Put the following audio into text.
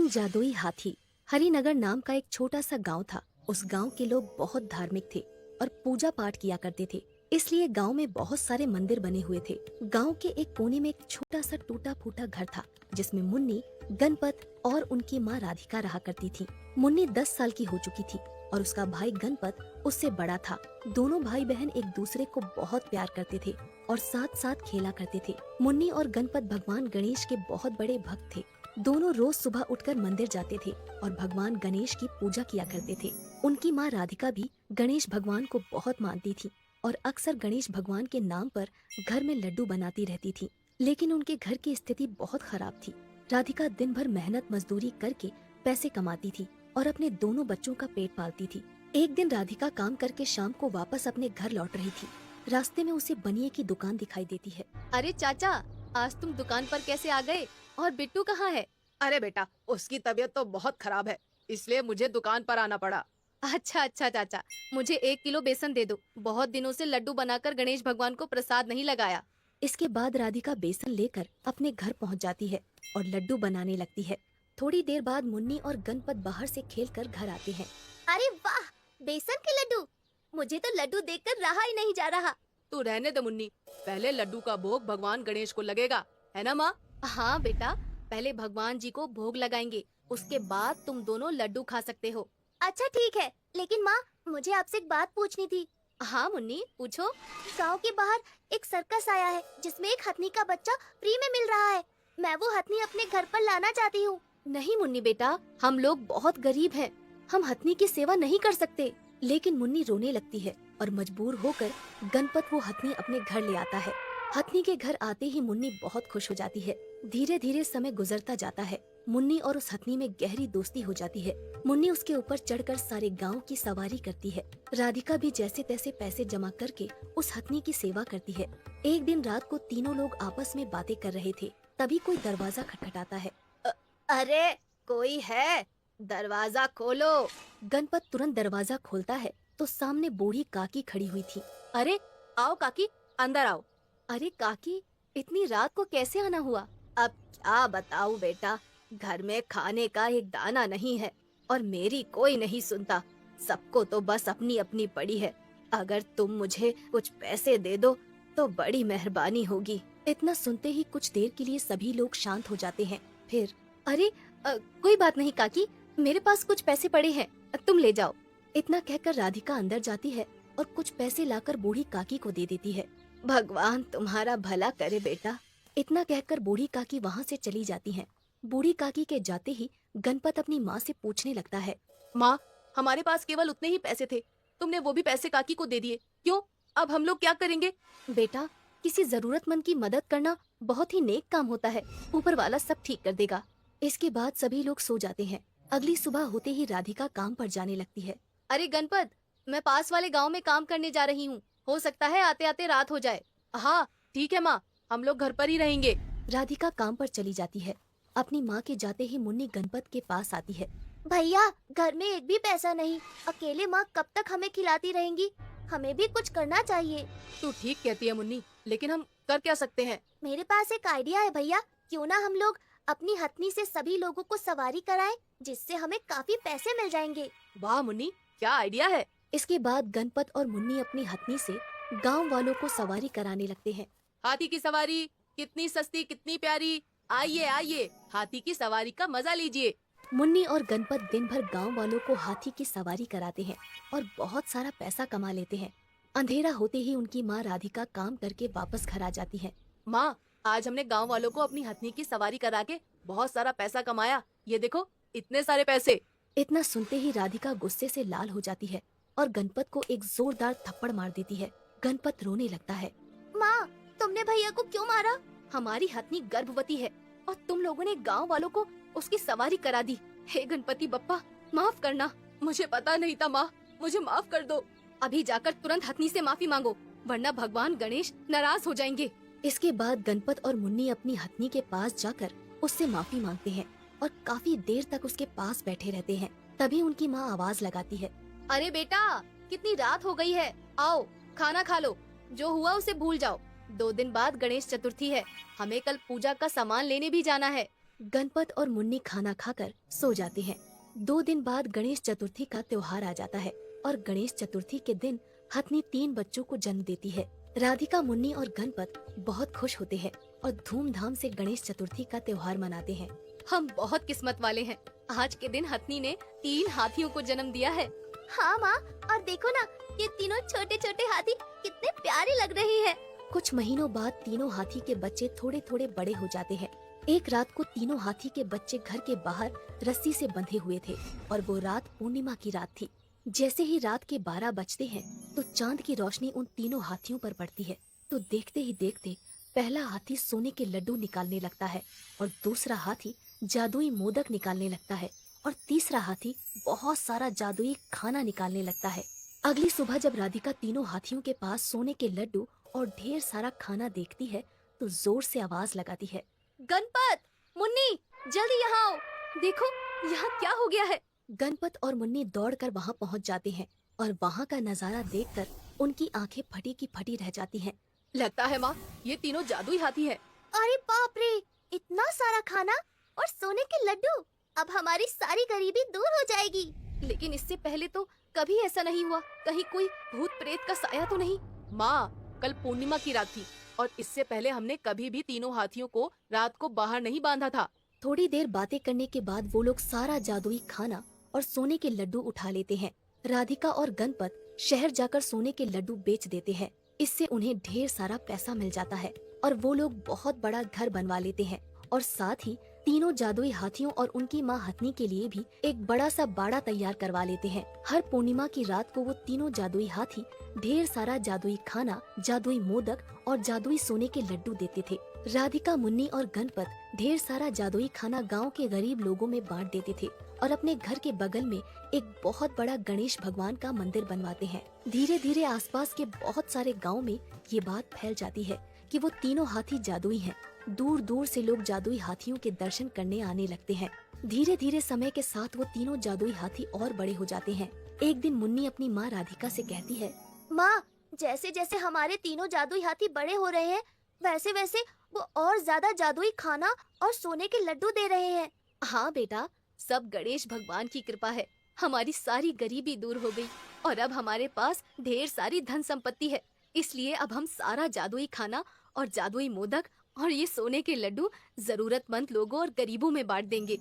तीन जादुई हाथी। हरिनगर नाम का एक छोटा सा गांव था। उस गांव के लोग बहुत धार्मिक थे और पूजा पाठ किया करते थे, इसलिए गांव में बहुत सारे मंदिर बने हुए थे। गांव के एक कोने में एक छोटा सा टूटा फूटा घर था, जिसमें मुन्नी, गणपत और उनकी माँ राधिका रहा करती थी। मुन्नी 10 साल की हो चुकी थी और उसका भाई गणपत उससे बड़ा था। दोनों भाई बहन एक दूसरे को बहुत प्यार करते थे और साथ साथ खेला करते थे। मुन्नी और गणपत भगवान गणेश के बहुत बड़े भक्त थे। दोनों रोज सुबह उठकर मंदिर जाते थे और भगवान गणेश की पूजा किया करते थे। उनकी माँ राधिका भी गणेश भगवान को बहुत मानती थी और अक्सर गणेश भगवान के नाम पर घर में लड्डू बनाती रहती थी। लेकिन उनके घर की स्थिति बहुत खराब थी। राधिका दिन भर मेहनत मजदूरी करके पैसे कमाती थी और अपने दोनों बच्चों का पेट पालती थी। एक दिन राधिका काम करके शाम को वापस अपने घर लौट रही थी। रास्ते में उसे बनिए की दुकान दिखाई देती है। अरे चाचा, आज तुम दुकान पर कैसे आ गए? और बिट्टू कहाँ है? अरे बेटा, उसकी तबीयत तो बहुत खराब है, इसलिए मुझे दुकान पर आना पड़ा। अच्छा चाचा, मुझे 1 किलो बेसन दे दो। बहुत दिनों से लड्डू बनाकर गणेश भगवान को प्रसाद नहीं लगाया। इसके बाद राधिका बेसन लेकर अपने घर पहुंच जाती है और लड्डू बनाने लगती है। थोड़ी देर बाद मुन्नी और गणपत बाहर से खेलकर घर आते हैं। अरे वाह, बेसन के लड्डू! मुझे तो लड्डू देखकर रहा ही नहीं जा रहा। तू रहने दे मुन्नी, पहले लड्डू का भोग भगवान गणेश को लगेगा, है ना माँ? हाँ बेटा, पहले भगवान जी को भोग लगाएंगे, उसके बाद तुम दोनों लड्डू खा सकते हो। अच्छा ठीक है, लेकिन माँ, मुझे आपसे एक बात पूछनी थी। हाँ मुन्नी, पूछो। गांव के बाहर एक सर्कस आया है जिसमें एक हथनी का बच्चा फ्री में मिल रहा है। मैं वो हथनी अपने घर पर लाना चाहती हूँ। नहीं मुन्नी बेटा, हम लोग बहुत गरीब हैं, हम हथनी की सेवा नहीं कर सकते। लेकिन मुन्नी रोने लगती है और मजबूर होकर गणपत वो हथनी अपने घर ले आता है। हथनी के घर आते ही मुन्नी बहुत खुश हो जाती है। धीरे धीरे समय गुजरता जाता है। मुन्नी और उस हथनी में गहरी दोस्ती हो जाती है। मुन्नी उसके ऊपर चढ़कर सारे गांव की सवारी करती है। राधिका भी जैसे तैसे पैसे जमा करके उस हथनी की सेवा करती है। एक दिन रात को तीनों लोग आपस में बातें कर रहे थे, तभी कोई दरवाजा खटखटाता है। अरे कोई है, दरवाजा खोलो। गणपत तुरंत दरवाजा खोलता है तो सामने बूढ़ी काकी खड़ी हुई थी। अरे आओ काकी, अंदर आओ। अरे काकी, इतनी रात को कैसे आना हुआ? अब क्या बताऊं बेटा, घर में खाने का एक दाना नहीं है और मेरी कोई नहीं सुनता। सबको तो बस अपनी अपनी पड़ी है। अगर तुम मुझे कुछ पैसे दे दो तो बड़ी मेहरबानी होगी। इतना सुनते ही कुछ देर के लिए सभी लोग शांत हो जाते हैं। फिर अरे कोई बात नहीं काकी, मेरे पास कुछ पैसे पड़े हैं, तुम ले जाओ। इतना कहकर राधिका अंदर जाती है और कुछ पैसे लाकर बूढ़ी काकी को दे देती है। भगवान तुम्हारा भला करे बेटा। इतना कहकर बूढ़ी काकी वहाँ से चली जाती हैं। बूढ़ी काकी के जाते ही गणपत अपनी माँ से पूछने लगता है। माँ, हमारे पास केवल उतने ही पैसे थे, तुमने वो भी पैसे काकी को दे दिए, क्यों? अब हम लोग क्या करेंगे? बेटा, किसी जरूरतमंद की मदद करना बहुत ही नेक काम होता है, ऊपर वाला सब ठीक कर देगा। इसके बाद सभी लोग सो जाते हैं। अगली सुबह होते ही राधिका काम पर जाने लगती है। अरे गणपत, मैं पास वाले गांव में काम करने जा रही हूँ, हो सकता है आते आते रात हो जाए। हाँ ठीक है माँ, हम लोग घर पर ही रहेंगे। राधिका काम पर चली जाती है। अपनी माँ के जाते ही मुन्नी गणपत के पास आती है। भैया, घर में एक भी पैसा नहीं, अकेले माँ कब तक हमें खिलाती रहेंगी? हमें भी कुछ करना चाहिए। तू ठीक कहती है मुन्नी, लेकिन हम कर क्या सकते हैं? मेरे पास एक आइडिया है भैया, क्यों ना हम लोग अपनी हथनी से सभी लोगों को सवारी कराएं, जिससे हमें काफी पैसे मिल जाएंगे। वाह मुन्नी, क्या आइडिया है। इसके बाद गणपत और मुन्नी अपनी हथनी से गांव वालों को सवारी कराने लगते हैं। हाथी की सवारी कितनी सस्ती, कितनी प्यारी, आइए आइए, हाथी की सवारी का मजा लीजिए। मुन्नी और गणपत दिन भर गांव वालों को हाथी की सवारी कराते हैं और बहुत सारा पैसा कमा लेते हैं। अंधेरा होते ही उनकी माँ राधिका काम करके वापस घर आ जाती है। माँ, आज हमने गांव वालों को अपनी हथनी की सवारी करा के बहुत सारा पैसा कमाया, ये देखो इतने सारे पैसे। इतना सुनते ही राधिका गुस्से से लाल हो जाती है और गणपत को एक जोरदार थप्पड़ मार देती है। गणपत रोने लगता है। माँ, तुमने भैया को क्यों मारा? हमारी हथनी गर्भवती है और तुम लोगों ने गांव वालों को उसकी सवारी करा दी। हे गणपति बप्पा, माफ करना। मुझे पता नहीं था माँ, मुझे माफ कर दो। अभी जाकर तुरंत हथनी से माफी मांगो, वरना भगवान गणेश नाराज हो जाएंगे। इसके बाद गणपत और मुन्नी अपनी हथनी के पास जाकर उससे माफी मांगते हैं और काफी देर तक उसके पास बैठे रहते हैं। तभी उनकी माँ आवाज लगाती है। अरे बेटा, कितनी रात हो गई है, आओ खाना खा लो, जो हुआ उसे भूल जाओ। 2 दिन बाद गणेश चतुर्थी है, हमें कल पूजा का सामान लेने भी जाना है। गणपत और मुन्नी खाना खाकर सो जाते हैं। 2 दिन बाद गणेश चतुर्थी का त्योहार आ जाता है और गणेश चतुर्थी के दिन हथनी 3 बच्चों को जन्म देती है। राधिका, मुन्नी और गणपत बहुत खुश होते हैं और धूमधाम से गणेश चतुर्थी का त्योहार मनाते हैं। हम बहुत किस्मत वाले हैं। आज के दिन हथनी ने 3 हाथियों को जन्म दिया है। हाँ माँ, और देखो ना, ये तीनों छोटे छोटे हाथी कितने प्यारे लग रहे हैं। कुछ महीनों बाद तीनों हाथी के बच्चे थोड़े थोड़े बड़े हो जाते हैं। एक रात को तीनों हाथी के बच्चे घर के बाहर रस्सी से बंधे हुए थे और वो रात पूर्णिमा की रात थी। जैसे ही रात के 12 बजते हैं तो चांद की रोशनी उन तीनों हाथियों पर पड़ती है। तो देखते ही देखते पहला हाथी सोने के लड्डू निकालने लगता है और दूसरा हाथी जादुई मोदक निकालने लगता है और तीसरा हाथी बहुत सारा जादुई खाना निकालने लगता है। अगली सुबह जब राधिका तीनों हाथियों के पास सोने के लड्डू और ढेर सारा खाना देखती है तो जोर से आवाज लगाती है, गणपत, मुन्नी, जल्दी यहाँ आओ। देखो यहाँ क्या हो गया है। गणपत और मुन्नी दौड़कर वहाँ पहुँच जाते हैं और वहाँ का नजारा देखकर उनकी आंखें फटी की फटी रह जाती हैं। लगता है माँ, ये तीनों जादुई हाथी है। अरे बाप रे, इतना सारा खाना और सोने के लड्डू। अब हमारी सारी गरीबी दूर हो जाएगी। लेकिन इससे पहले तो कभी ऐसा नहीं हुआ। कहीं कोई भूत प्रेत का साया तो नहीं? माँ, कल पूर्णिमा की रात थी और इससे पहले हमने कभी भी तीनों हाथियों को रात को बाहर नहीं बांधा था। थोड़ी देर बातें करने के बाद वो लोग सारा जादुई खाना और सोने के लड्डू उठा लेते हैं। राधिका और गणपत शहर जाकर सोने के लड्डू बेच देते हैं। इससे उन्हें ढेर सारा पैसा मिल जाता है और वो लोग बहुत बड़ा घर बनवा लेते हैं और साथ ही तीनों जादुई हाथियों और उनकी माँ हथनी के लिए भी एक बड़ा सा बाड़ा तैयार करवा लेते हैं। हर पूर्णिमा की रात को वो तीनों जादुई हाथी ढेर सारा जादुई खाना, जादुई मोदक और जादुई सोने के लड्डू देते थे। राधिका, मुन्नी और गणपत ढेर सारा जादुई खाना गांव के गरीब लोगों में बांट देते थे और अपने घर के बगल में एक बहुत बड़ा गणेश भगवान का मंदिर बनवाते हैं। धीरे धीरे आसपास के बहुत सारे गाँव में ये बात फैल जाती है कि वो तीनों हाथी जादुई हैं। दूर दूर से लोग जादुई हाथियों के दर्शन करने आने लगते हैं। धीरे धीरे समय के साथ वो तीनों जादुई हाथी और बड़े हो जाते हैं। एक दिन मुन्नी अपनी माँ राधिका से कहती है, माँ, जैसे जैसे हमारे तीनों जादुई हाथी बड़े हो रहे हैं, वैसे वैसे वो और ज्यादा जादुई खाना और सोने के लड्डू दे रहे हैं। हाँ बेटा, सब गणेश भगवान की कृपा है। हमारी सारी गरीबी दूर हो गई और अब हमारे पास ढेर सारी धन संपत्ति है। इसलिए अब हम सारा जादुई खाना और जादुई मोदक और ये सोने के लड्डू जरूरतमंद लोगों और गरीबों में बांट देंगे।